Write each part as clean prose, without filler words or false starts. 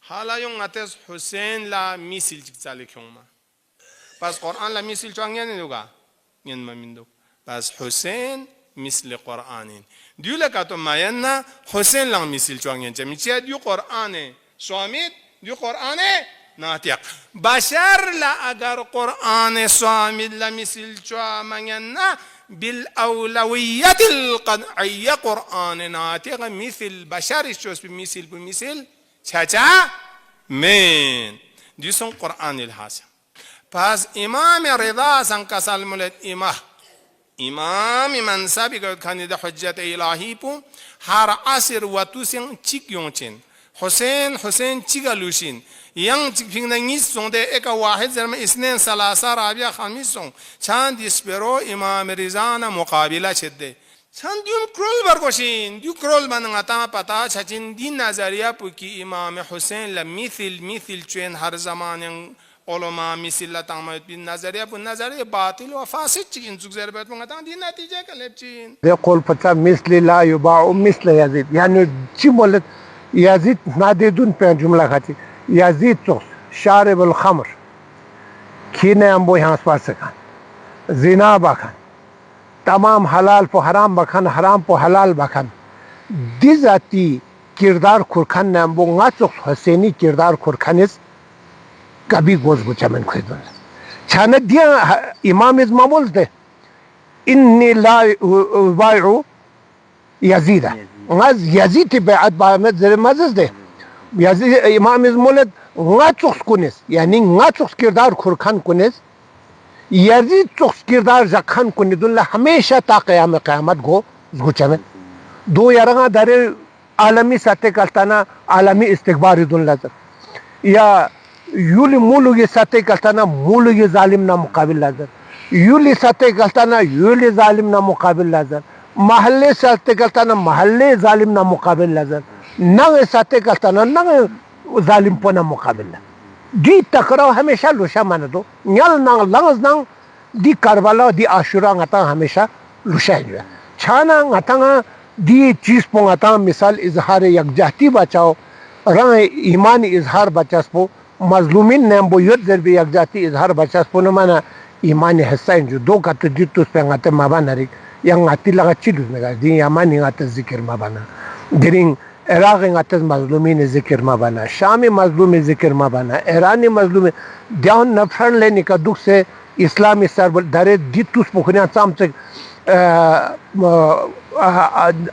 حالا يوم أتس حسين لا مثل تكتالك يوما بس قرآن لا مثل شو يعني لغة ينما من دو بس حسين مثل قرآن ديولا كاتو ما ينا حسين لا مثل شو يعني جميع ديو قرآن سواميت ديو قرآن ناتيق بشر لا أجر قرآن سواميت لا مثل شو ما ينا بالأولوية القطعية قرآن ناتيق مثل بشر شو بمثل چاچا من دیسون قرآن الحاصل پس امام رضا سن کسال مولد امام منصبی که خانید حجت الهی پو هر عصر و توسین چیک یونچین حسین چیگلوشین yang pingna ngis sonde eka wahid zarma isnen salasa rabia khamisun chand ispero imam rizana muqabila chedde چند دیون کرول برگوشین دیو کرول من غتا پتا چچین دی نظریه پو کی امام حسین لمیثل چین هر زمان علماء مثل لتامت بی نظریه باطل و فاسد چین زوج ضربت من غتا دی نتیجه کلب چین يقول فتا مثل لا يباع مثل يزيد يعني چی بولت يزيد نادیدون په جمله خاطی يزيد تو شارب الخمر کینه هم بو یہاں پاس کن زنا بکن تمام حلال پو حرام بکن حرام پو حلال بکن دی ذاتی کردار کرکن نام بو غاچو حسینی کردار کرکنیز کبھی گوز گوچا من خیدون چانه دی امام از مامول ده انی لا بایعو یزیده غاز یزید بیعت باید زیر مزز ده یزید امام از مولد غاچو کنیز یعنی غاچو کردار کرکن کنیز یزید چوخ کردار زخن کنیدون همیشه تا قیامت گو زگوچمن دو یارا در عالمی سطح کلتانا عالمی استکباری دون لازم یا یولی مولوی سطح کلتانا مولوی ظالم نا مقابل لازم یولی سطح کلتانا یولی ظالم نا مقابل لازم محلے سطح کلتانا محلے ظالم نا مقابل لازم نغ سطح کلتانا نغ ظالم پونا مقابل لازم دی تکراو ہمیشہ لوشا مانا دو نیال نانگ لنگز نانگ دی کربلا دی عاشورا غتا ہمیشہ لوشا جو ہے چھانا غتا دی چیز پو غتا مثال اظہار یکجہتی بچاو رنگ ایمان اظہار بچاس پو مظلومین نیم بو یود ضربی یکجہتی اظہار بچاس پو نمانا ایمان حصہ جو دو کتا دی توس پہ غتا مابانا ریک یا غتی لگا چیلوز نگا دی ایمانی غتا ذکر مابانا درین عراق غتز مظلومین ذکر ما بنا شام مظلوم ذکر ما بنا ایرانی مظلوم دیان نفر لینے کا دکھ سے اسلامی سر دارے دیتوس پخنیا چام سے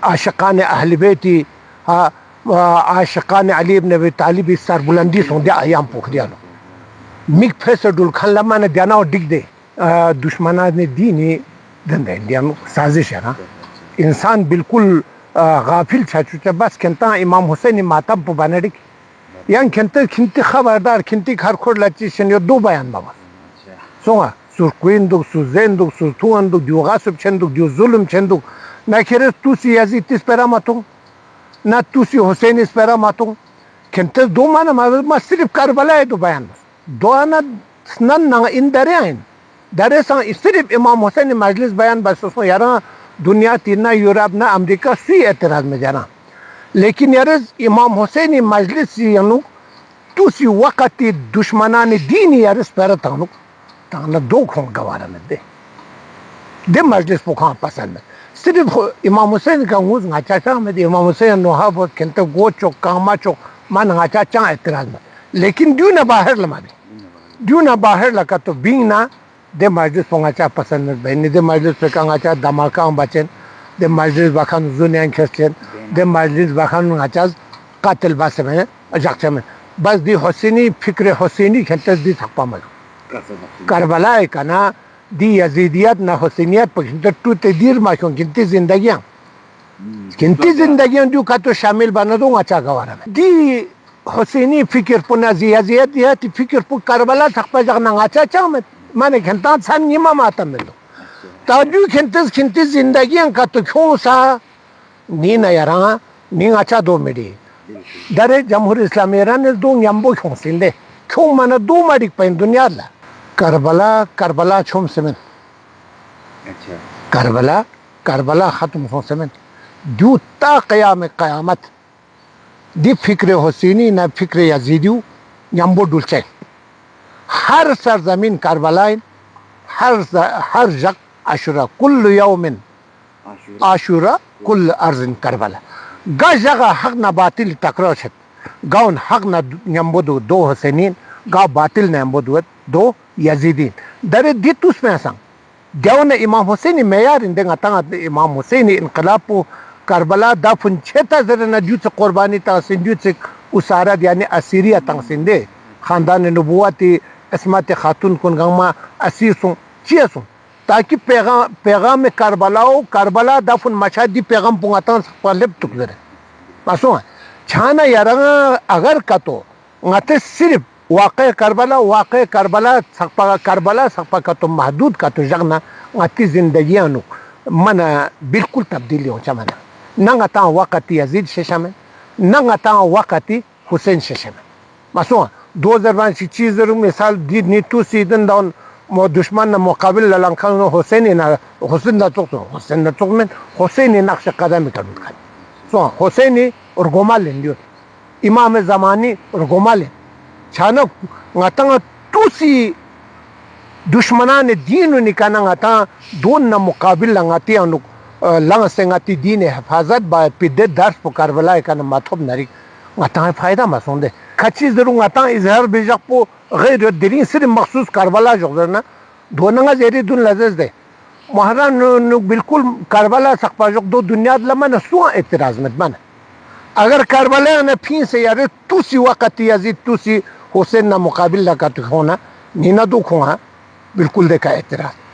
عاشقان اہل بیتی عاشقان علی ابن ابی طالب سر بلندی سوں دیا ایام پخنیا لو میک پھیسر ڈول کھن لمانا دیاناو ڈگ دے دشمنان نے دینی دندے دیان سازش ہے نا انسان بالکل غافل چاچو بس کنتا امام حسین ماتم پو بانڑی یان کنتی خبردار کنتی هر کور لچی شنیو دو بیان بابا سونگا سور کویندو سور زیندو سور تواندو دیو غاصب چندو دیو ظلم چندو ناکرز توسی یزید تیس پیرا ماتون نا توسی حسین اس پیرا ماتون کنتی دو مانا ما صرف کربلا دو بیان بس دو آنا سنن نا ان داره آئین داره سان صرف امام حسین مجلس بیان بس اسمو یارا دنیا تینا یورپ نہ امریکہ سی اعتراض میں جانا لیکن یارز امام حسین مجلس یانو تو سی وقت دشمنان دینی یارز پیرا تانو تانا دو کھون گوارا میں دے مجلس پو کھان پسند میں صرف امام حسین کا غوز ناچا چاہ میں دے امام حسین نوحا بہت کنتا گو چوک کاما چوک ما ناچا چاہ اعتراض میں لیکن دیو نہ باہر لما دے دیو نہ باہر لکا تو بینگ نہ دے مجلس پو غاچا پسند بہنی دے مجلس پہ کہاں غاچا دماکان بچن دے مجلس بخان زنیان کھسچن دے مجلس بخان غاچا قاتل باسم ہے اجاکچا میں بس دی حسینی فکر حسینی کھنتس دی تھکپا ملو کربلا ہے کنا دی یزیدیت نہ حسینیت پر کھنتر تو تدیر ماشون کنتی زندگیاں دیو کا تو شامل بنا دو غاچا گوارا میں دی حسینی فکر پر نزیادیت دیتی فکر پر کربلا تھکپا جاگنا غاچا چاہ میں مانے کھنتان سان نیما ماتا ملو تاجو کھنتس زندگیاں کا تو کیوں سا نینا یاران نین اچھا دو میڈی در جمہور اسلامی ایران اس دو یمبو کیوں سن لے کیوں مانا دو مڈک پین دنیا اللہ کربلا چھوم سمن کربلا ختم ہو سمن جو تا قیامت دی فکر حسینی نہ فکر یزیدیو یمبو ڈلچے ہر سرزمین کربلائن ہر جگ عاشورہ کل یوم عاشورہ کل ارض کربلا گا جگہ حق نہ باطل ٹکرا چھت گاؤن حق نہ یمبو دو حسینین گا باطل نہ یمبو دو یزیدین در دیتوس میں سنگ دیون امام حسین معیار اندنگا تنگا امام حسین انقلاب پو کربلا دا فن چھتا زرنا جوت قربانی تنگسن جوت اسارت یعنی اسیریہ تنگسن دے خاندان نبوتی اسمت خاتون کن گنگما اسیر سن چیئے سن تاکہ پیغام کربلا دا فن مشاہد دی پیغام پونگا تنگ سکپا لب تک زرے ماسو ہیں چھانا یارنگا اگر کتو نگتے صرف واقع کربلا سقپا کتو محدود کتو جگنا نگتی زندگیانو من بالکل تبدیلی ہو چمنا ننگا تا وقتی یزید ششمن ننگا تا وقتی حسین ششمن ماسو 2005 چیز رو مثال دید نیتو سیدن دون دشمن مقابل للنکان حسین نتوق من حسین نقش قدم کرد کن سو حسین ارگومال لیو امام زمانی ارگومال چھانا نگتا توسی دشمنان دینو نکانا نگتا دون نا مقابل لنگاتی انو لنگ سنگاتی دین حفاظت با پیده درس پو کربلا کنا مطلب نری نگتا فائدہ مسون دے کچی ضرور نگتا اظہار بیجق پو غیر دلین صرف مخصوص کربلا جغدرنا دوننگا زیری دون لذیذ دے محران نو بالکل کربلا سقپا جغ دو دنیا لمن سوان اعتراض مدمن اگر کربلا نا پھین سے یاری توسی وقتی یزید توسی حسین نا مقابل لگا تو ہونا نینا دو کھونا بالکل دیکھا اعتراض